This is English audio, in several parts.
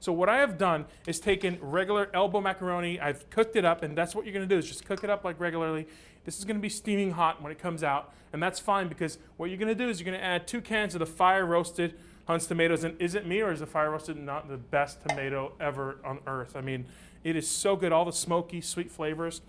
So what I have done is taken regular elbow macaroni, I've cooked it up, and that's what you're going to do is just cook it up like regularly. This is going to be steaming hot when it comes out, and that's fine because what you're going to do is you're going to add 2 cans of the fire roasted Hunt's tomatoes. And is it me or is the fire roasted not the best tomato ever on earth? I mean, it is so good, all the smoky, sweet flavors.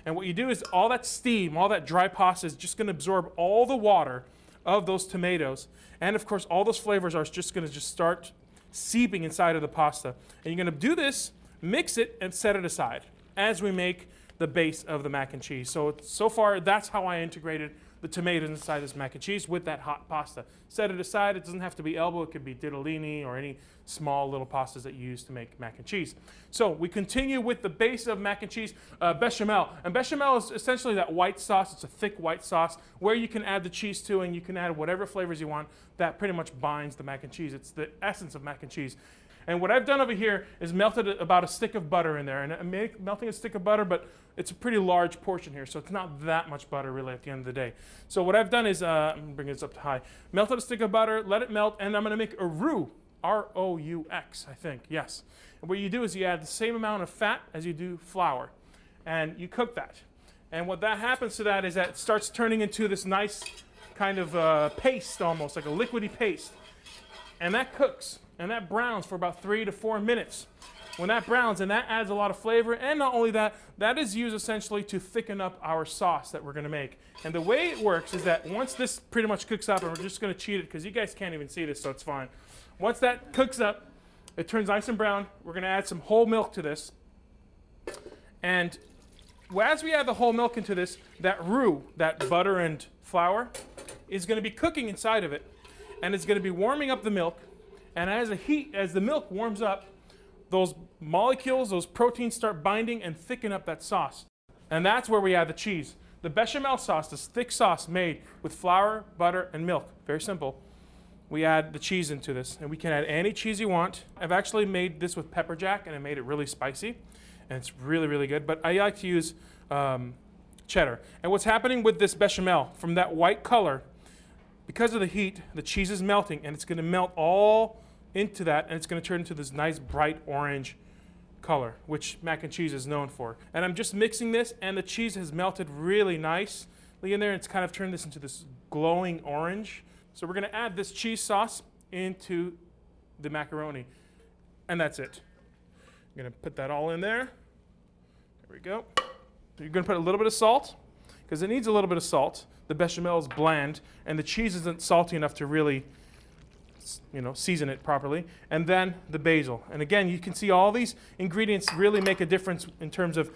And what you do is all that steam, all that dry pasta is just going to absorb all the water of those tomatoes. And of course, all those flavors are just going to start seeping inside of the pasta. And you're going to do this, mix it, and set it aside as we make the base of the mac and cheese. So far, that's how I integrated the tomatoes inside this mac and cheese with that hot pasta. Set it aside. It doesn't have to be elbow. It could be ditalini or any small little pastas that you use to make mac and cheese. So we continue with the base of mac and cheese, bechamel. And bechamel is essentially that white sauce. It's a thick white sauce where you can add the cheese to, and you can add whatever flavors you want. That pretty much binds the mac and cheese. It's the essence of mac and cheese. And what I've done over here is melted about a stick of butter in there. And I'm melting a stick of butter, but it's a pretty large portion here, so it's not that much butter really at the end of the day. So what I've done is, I'm going to bring this up to high, melted a stick of butter, let it melt, and I'm going to make a roux, R-O-U-X, I think, yes. And what you do is you add the same amount of fat as you do flour, and you cook that. And what that happens to that is that it starts turning into this nice kind of paste almost, like a liquidy paste. And that cooks. And that browns for about 3 to 4 minutes. When that browns, and that adds a lot of flavor, and not only that, that is used essentially to thicken up our sauce that we're going to make. And the way it works is that once this pretty much cooks up, and we're just going to cheat it because you guys can't even see this, so it's fine. Once that cooks up, it turns nice and brown. We're going to add some whole milk to this. And as we add the whole milk into this, that roux, that butter and flour, is going to be cooking inside of it. And it's going to be warming up the milk. And as the milk warms up, those molecules, those proteins start binding and thicken up that sauce. And that's where we add the cheese. The bechamel sauce, this thick sauce made with flour, butter, and milk. Very simple. We add the cheese into this, and we can add any cheese you want. I've actually made this with pepper jack, and I made it really spicy, and it's really, really good. But I like to use cheddar. And what's happening with this bechamel, from that white color, because of the heat, the cheese is melting, and it's going to melt all into that, and it's going to turn into this nice bright orange color, which mac and cheese is known for. And I'm just mixing this, and the cheese has melted really nicely in there, and it's kind of turned this into this glowing orange. So we're going to add this cheese sauce into the macaroni, and that's it. I'm going to put that all in there. There we go. You're going to put a little bit of salt, because it needs a little bit of salt. The bechamel is bland, and the cheese isn't salty enough to really, season it properly. And then the basil. And again, you can see all these ingredients really make a difference in terms of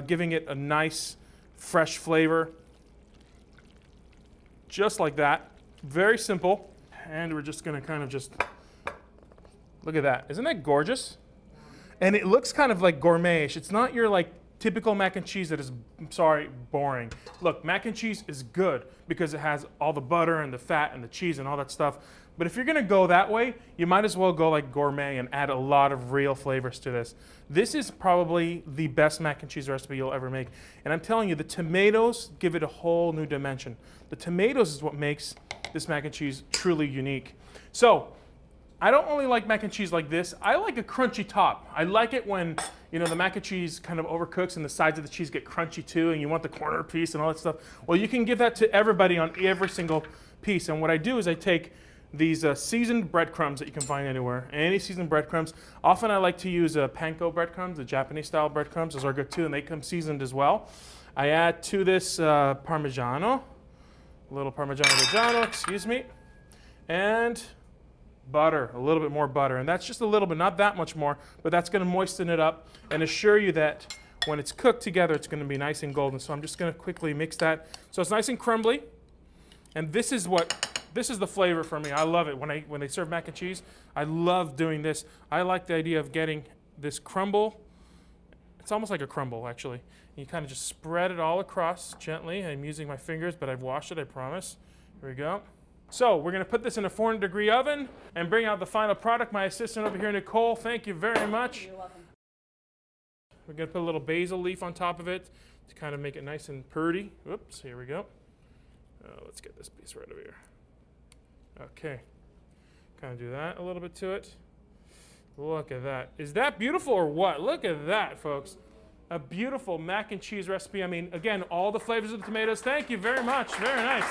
giving it a nice, fresh flavor. Just like that. Very simple. And we're just going to kind of just, look at that. Isn't that gorgeous? And it looks kind of like gourmet-ish. It's not your typical mac and cheese that is, boring. Look, mac and cheese is good because it has all the butter and the fat and the cheese and all that stuff. But if you're going to go that way, you might as well go like gourmet and add a lot of real flavors to this. This is probably the best mac and cheese recipe you'll ever make. And I'm telling you, the tomatoes give it a whole new dimension. The tomatoes is what makes this mac and cheese truly unique. So, I don't only like mac and cheese like this. I like a crunchy top. I like it when, the mac and cheese kind of overcooks and the sides of the cheese get crunchy too, and you want the corner piece and all that stuff. Well, you can give that to everybody on every single piece. And what I do is I take these seasoned breadcrumbs that you can find anywhere, any seasoned breadcrumbs. Often I like to use panko breadcrumbs, the Japanese style breadcrumbs. Those are good too, and they come seasoned as well. I add to this Parmigiano, a little Parmigiano Reggiano, excuse me, and butter, a little bit more butter. And that's just a little bit, not that much more, but that's going to moisten it up and assure you that when it's cooked together, it's going to be nice and golden. So I'm just going to quickly mix that. So it's nice and crumbly. And this is the flavor for me. I love it. When they serve mac and cheese, I love doing this. I like the idea of getting this crumble. It's almost like a crumble, actually. And you kind of just spread it all across gently. I'm using my fingers, but I've washed it, I promise. Here we go. So we're going to put this in a 400-degree oven and bring out the final product. My assistant over here, Nicole, thank you very much. You're welcome. We're going to put a little basil leaf on top of it to kind of make it nice and pretty. Whoops, here we go. Let's get this piece right over here. Okay. Kind of do that a little bit to it. Look at that. Is that beautiful or what? Look at that, folks. A beautiful mac and cheese recipe. I mean, again, all the flavors of the tomatoes. Thank you very much. Very nice.